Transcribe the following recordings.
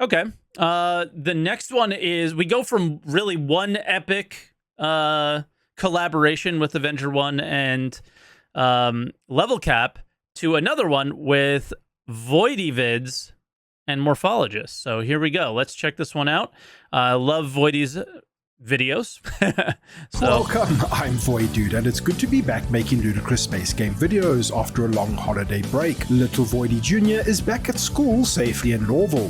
Okay. The next one is we go from really one epic collaboration with Avenger 1 and Level Cap to another one with Voidyvids and Morphologis. So here we go. Let's check this one out. I love Voidy's videos. Welcome, I'm Void Dude, and it's good to be back making ludicrous space game videos after a long holiday break. Little Voidy Jr. is back at school safely in Lawville.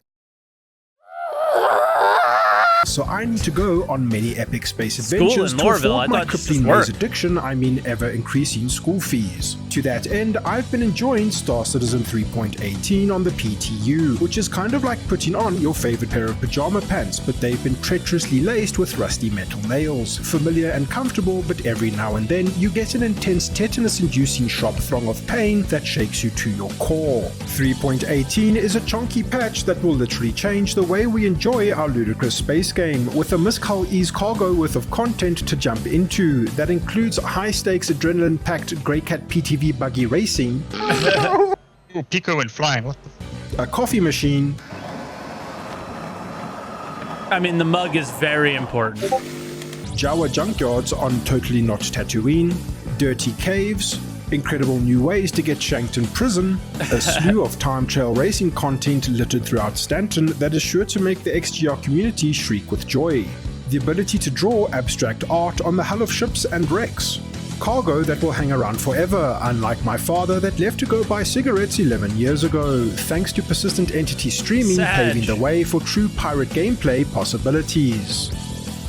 So I need to go on many epic space adventures to afford my crippling maze addiction, I mean ever-increasing school fees. To that end, I've been enjoying Star Citizen 3.18 on the PTU, which is kind of like putting on your favorite pair of pajama pants, but they've been treacherously laced with rusty metal nails. Familiar and comfortable, but every now and then you get an intense tetanus-inducing sharp throb of pain that shakes you to your core. 3.18 is a chunky patch that will literally change the way we enjoy our ludicrous space game, with a Miscal Ease cargo worth of content to jump into that includes high-stakes adrenaline-packed Greycat PTV buggy racing, Pico and flying, what the a coffee machine, I mean, the mug is very important. Jawa junkyards on Totally Not Tatooine, dirty caves, incredible new ways to get shanked in prison, a slew of time trail racing content littered throughout Stanton that is sure to make the XGR community shriek with joy, the ability to draw abstract art on the hull of ships and wrecks, cargo that will hang around forever, unlike my father that left to go buy cigarettes 11 years ago, thanks to persistent entity streaming paving the way for true pirate gameplay possibilities.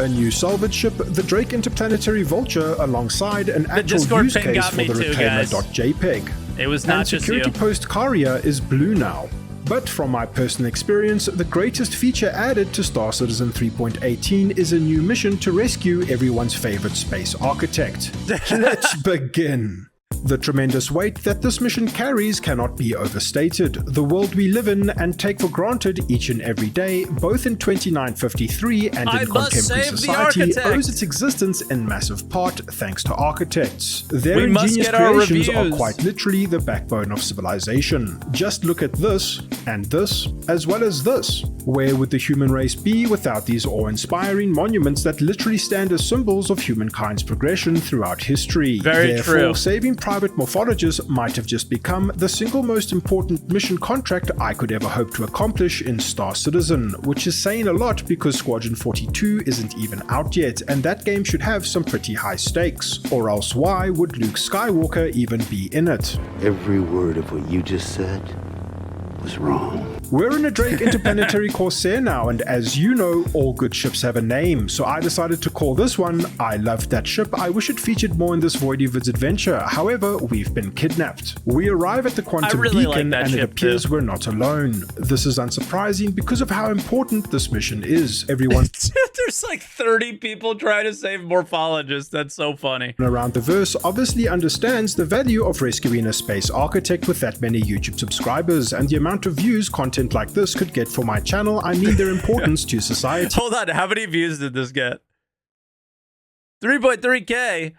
A new salvage ship, the Drake Interplanetary Vulture, alongside an actual use case for the Reclaimer.jpg. It was not just you. And security post Karia is blue now. But from my personal experience, the greatest feature added to Star Citizen 3.18 is a new mission to rescue everyone's favorite space architect. Let's begin. The tremendous weight that this mission carries cannot be overstated. The world we live in and take for granted each and every day, both in 2953 and in contemporary society, owes its existence in massive part thanks to architects. Their ingenious creations are quite literally the backbone of civilization. Just look at this, and this, as well as this. Where would the human race be without these awe-inspiring monuments that literally stand as symbols of humankind's progression throughout history? Therefore, saving Private Morphologis might have just become the single most important mission contract I could ever hope to accomplish in Star Citizen, which is saying a lot because Squadron 42 isn't even out yet, and that game should have some pretty high stakes. Or else why would Luke Skywalker even be in it? Every word of what you just said was wrong. We're in a Drake Interplanetary Corsair now, and as you know, all good ships have a name, so I decided to call this one I Loved That Ship. I wish it featured more in this Voidyvids adventure, however, we've been kidnapped. We arrive at the Quantum Beacon, and it appears we're not alone. This is unsurprising because of how important this mission is. Everyone There's like 30 people trying to save Morphologis. That's so funny. Around the verse obviously understands the value of rescuing a space architect with that many YouTube subscribers, and the amount of views content like this could get for my channel, I mean their importance to society. Hold on, how many views did this get? 3.3k.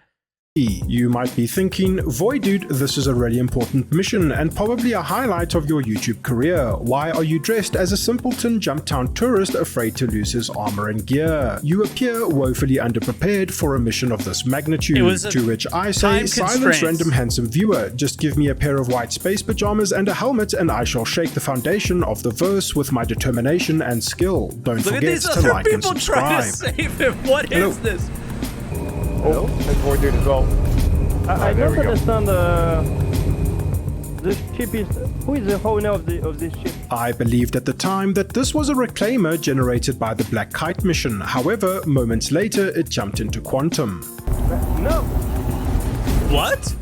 You might be thinking, Void Dude, this is a really important mission and probably a highlight of your YouTube career. Why are you dressed as a simpleton Jumptown tourist afraid to lose his armor and gear? You appear woefully underprepared for a mission of this magnitude. To which I say, silence random handsome viewer, just give me a pair of white space pajamas and a helmet and I shall shake the foundation of the verse with my determination and skill. Don't forget to like and subscribe. To save him. What is this? Oh, that's Void Dude as well. I don't understand this ship is... Who is the owner of this ship? I believed at the time that this was a Reclaimer generated by the Black Kite mission. However, moments later, it jumped into Quantum. No! What?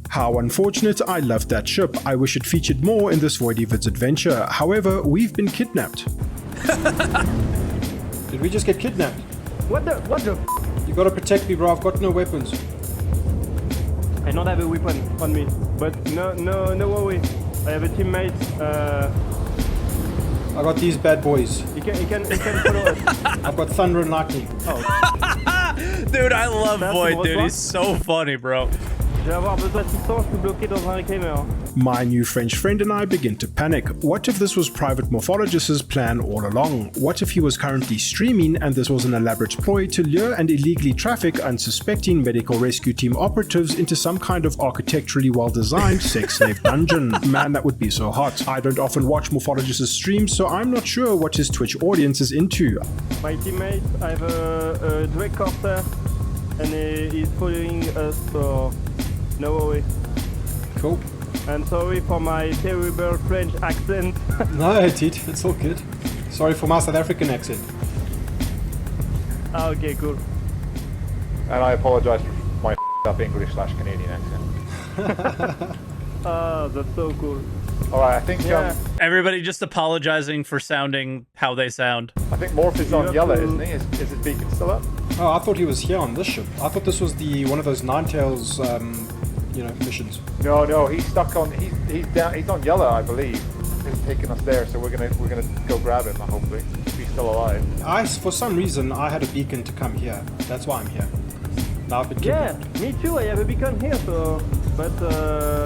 How unfortunate. I loved that ship. I wish it featured more in this Voidyvids adventure. However, we've been kidnapped. Did we just get kidnapped? What the You gotta protect me, bro. I've got no weapons. I don't have a weapon on me, but no worry. I have a teammate. I got these bad boys. He can follow us. I've got thunder and lightning. Oh. Dude, I love Void, dude. He's so funny, bro. Je vais avoir besoin d'assistance, je suis bloqué dans un Reclaimer. My new French friend and I begin to panic. What if this was Private Morphologis' plan all along? What if he was currently streaming and this was an elaborate ploy to lure and illegally traffic unsuspecting medical rescue team operatives into some kind of architecturally well-designed sex slave dungeon? Man, that would be so hot. I don't often watch Morphologis' streams, so I'm not sure what his Twitch audience is into. My teammate, I have a Drake Corsair, and he's following us, so no worry. Cool. And sorry for my terrible French accent. No, dude, it's all good. Sorry for my South African accent. Okay, cool. And I apologise for my up English/Canadian accent. Oh, that's so cool. Alright, I think Everybody just apologizing for sounding how they sound. I think Morph is on have yellow, to- isn't he? Is his beacon still up? Oh, I thought he was here on this ship. I thought this was one of those Ninetales, missions. No, he's stuck on. He's down. He's on yellow, I believe. He's taking us there, so we're gonna go grab him. Hopefully, if he's still alive. For some reason, I had a beacon to come here. That's why I'm here. Now I've been Yeah, kidnapped. me too. I have a beacon here, so but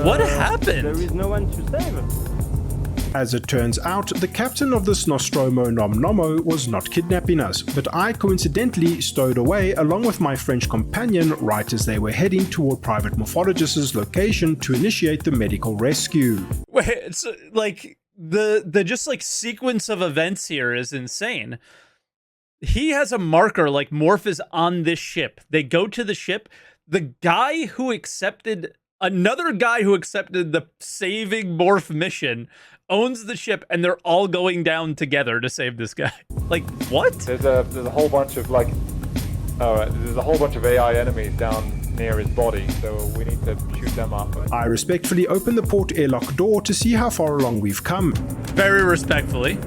What happened? there is no one to save. As it turns out, the captain of this Nostromo Nom Nomo was not kidnapping us, but I coincidentally stowed away along with my French companion right as they were heading toward Private Morphologis' location to initiate the medical rescue. Wait, it's like the just like sequence of events here is insane. He has a marker like Morph is on this ship. They go to the ship. Another guy who accepted the saving Morph mission owns the ship, and they're all going down together to save this guy. Like, what? There's a whole bunch of there's a whole bunch of AI enemies down near his body, so we need to shoot them up. I respectfully open the port airlock door to see how far along we've come, Very respectfully.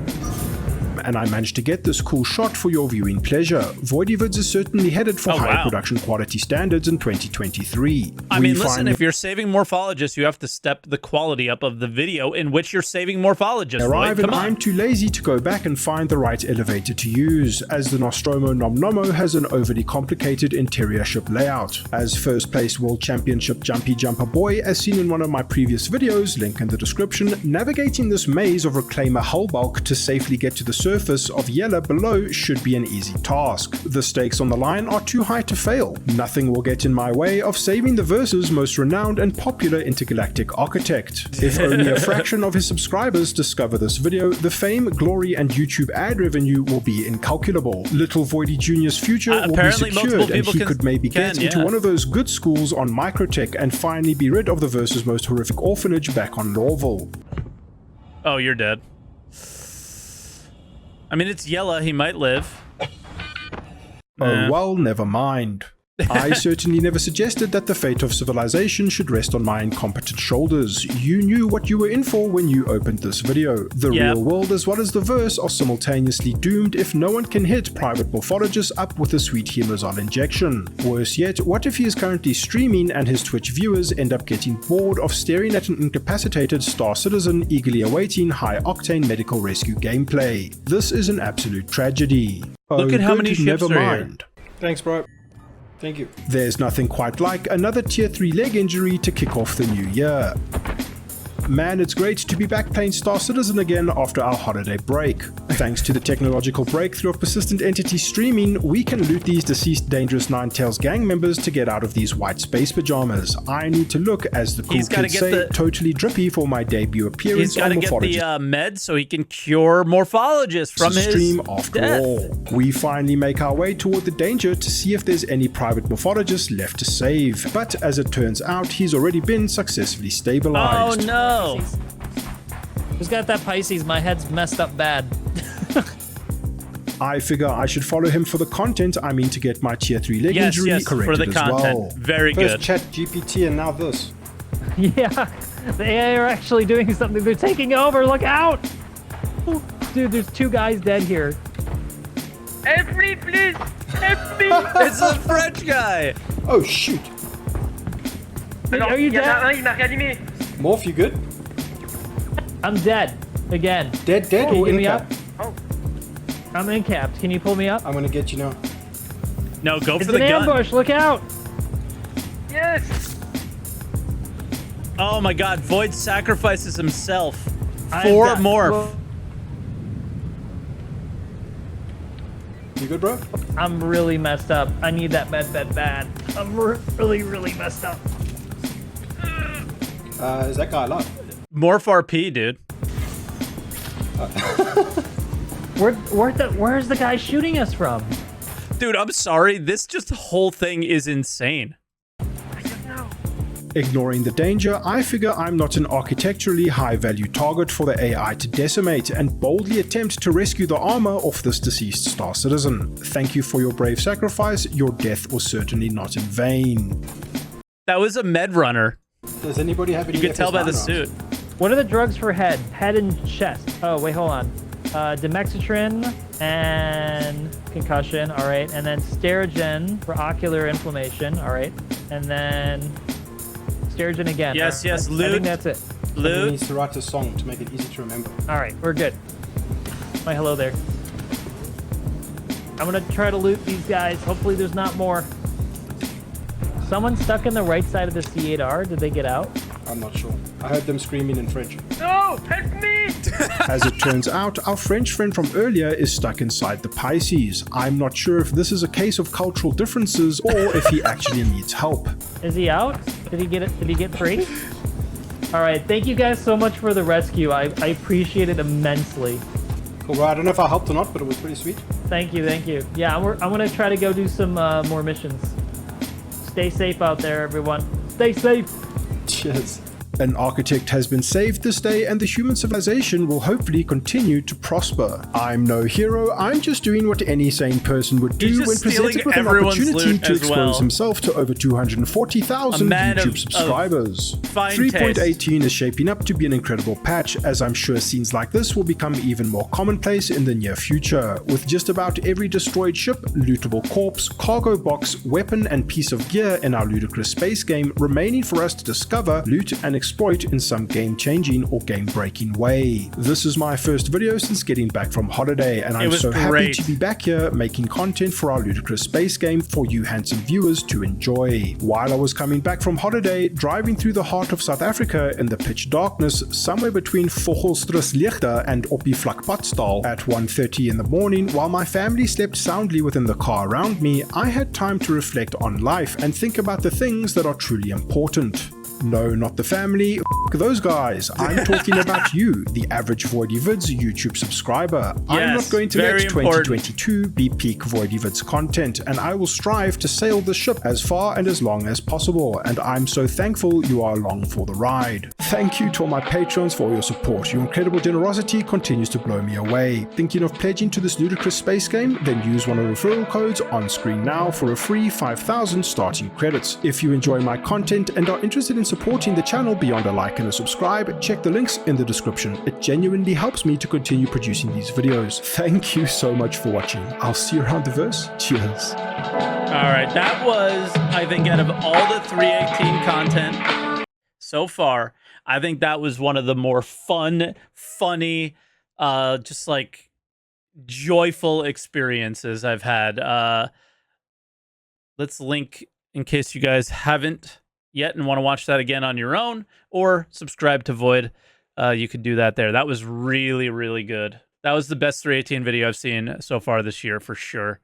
and I managed to get this cool shot for your viewing pleasure. Voidyvids is certainly headed for higher wow. production quality standards in 2023. I mean, listen, if you're saving Morphologis, you have to step the quality up of the video in which you're saving Morphologis. arrive Lloyd. and Come on. I'm too lazy to go back and find the right elevator to use, as the Nostromo Nom Nomo has an overly complicated interior ship layout. As first place World Championship Jumpy Jumper Boy, as seen in one of my previous videos, link in the description, navigating this maze of reclaimer hull bulk to safely get to the surface of Yella below should be an easy task. The stakes on the line are too high to fail. Nothing will get in my way of saving the Verse's most renowned and popular intergalactic architect. If only a fraction of his subscribers discover this video, the fame, glory, and YouTube ad revenue will be incalculable. Little Voidy Jr.'s future will be apparently multiple secured, and people he can- could maybe get into yeah. one of those good schools on Microtech and finally be rid of the Verse's most horrific orphanage back on Lawville. Oh, you're dead. I mean, it's Yella. He might live. Oh well, never mind. I certainly never suggested that the fate of civilization should rest on my incompetent shoulders. You knew what you were in for when you opened this video. The Yep. real world as well as the verse are simultaneously doomed if no one can hit Private Morphologis up with a sweet Hemozol injection. Worse yet, what if he is currently streaming and his Twitch viewers end up getting bored of staring at an incapacitated Star Citizen eagerly awaiting high-octane medical rescue gameplay? This is an absolute tragedy. Look at how many ships never are here. mind. Thanks, bro. Thank you. There's nothing quite like another tier 3 leg injury to kick off the new year. Man, it's great to be back playing Star Citizen again after our holiday break. Thanks to the technological breakthrough of persistent entity streaming, we can loot these deceased dangerous Ninetales gang members to get out of these white space pajamas. I need to look, as the cool He's gotta kids get say, the- totally drippy for my debut appearance He's got to on get the Morphologis. med so he can cure Morphologis from his Stream after death. all. We finally make our way toward the danger to see if there's any Private Morphologis left to save. But as it turns out, he's already been successfully Oh stabilized. no! Who's got that Pisces? My head's messed up bad. I figure I should follow him for the content. I mean to get my tier 3 leg Yes, injury yes, corrected for the as content. well. Very First good. chat GPT and now this. Yeah, the AI are actually doing something. They're taking over. Look out! Dude, there's 2 guys dead here. Help me, please! Help me! It's the French guy. Oh shoot. Are you dead? il m'a réanimé. Morph, you good? I'm dead. Again. Dead Can you or get in me cap? up? I'm incapped. Can you pull me up? I'm gonna get you now. No, go It's for the an gun. ambush. Look out! Yes! Oh my God, Void sacrifices himself I've for got- Morph. You good, bro? I'm really messed up. I need that med bad. I'm really, really messed up. Is that guy alive? Morph RP, dude. Where's the guy shooting us from? Dude, I'm sorry. This just whole thing is insane. Ignoring the danger, I figure I'm not an architecturally high-value target for the AI to decimate and boldly attempt to rescue the armor off this deceased Star Citizen. Thank you for your brave sacrifice. Your death was certainly not in vain. That was a med runner. Does anybody have any? You could tell by the FS9 rounds? suit. What are the drugs for head? Head and chest. Oh, wait, hold on. Demoxitrin and concussion, all right. And then Sterigen for ocular inflammation, all right. And then Sterigen again. Yes, All right. yes, I loot. think that's it. Somebody Loot. needs to write a song to make it easy to remember. All right, we're good. My hello there. I'm gonna try to loot these guys. Hopefully there's not more. Someone stuck in the right side of the C8R. Did they get out? I'm not sure. I heard them screaming in French. No, pick me! As it turns out, our French friend from earlier is stuck inside the Pisces. I'm not sure if this is a case of cultural differences or if he actually needs help. Is he out? Did he get it? Did he get free? All right, thank you guys so much for the rescue. I appreciate it immensely. Cool, bro. I don't know if I helped or not, but it was pretty sweet. Thank you, thank you. Yeah, I'm gonna try to go do some more missions. Stay safe out there, everyone. Stay safe. Cheers. An architect has been saved this day and the human civilization will hopefully continue to prosper. I'm no hero, I'm just doing what any sane person would do He's just when presented stealing with an everyone's opportunity loot to as expose well. himself to over 240,000 A man YouTube of subscribers. fine 3.18 is shaping up to be an incredible patch, as I'm sure scenes like this will become even more commonplace in the near future, with just about every destroyed ship, lootable corpse, cargo box, weapon and piece of gear in our ludicrous space game remaining for us to discover, loot and exploit in some game-changing or game-breaking way. This is my first video since getting back from holiday, and I'm was so happy great. to be back here making content for our ludicrous space game for you handsome viewers to enjoy. While I was coming back from holiday, driving through the heart of South Africa in the pitch darkness, somewhere between Vogelstruslichte and Oppie-Vlakpadstal at 1:30 in the morning, while my family slept soundly within the car around me, I had time to reflect on life and think about the things that are truly important. No, not the family. F those guys. I'm talking about you, the average Voidy Vids YouTube subscriber. I'm Yes, not going to very let important. 2022 be peak Voidy Vids content, and I will strive to sail the ship as far and as long as possible, and I'm so thankful you are along for the ride. Thank you to all my patrons for your support. Your incredible generosity continues to blow me away. Thinking of pledging to this ludicrous space game? Then use one of the referral codes on screen now for a free 5,000 starting credits. If you enjoy my content and are interested in supporting the channel beyond a like and a subscribe, check the links in the description. It genuinely helps me to continue producing these videos. Thank you so much for watching. I'll see you around the verse. Cheers. All right, that was, I think, out of all the 318 content so far, I think that was one of the more funny, just like joyful experiences I've had. Let's link in case you guys haven't yet and want to watch that again on your own, or subscribe to Void. You could do that there. That was really, really good. That was the best 318 video I've seen so far this year for sure.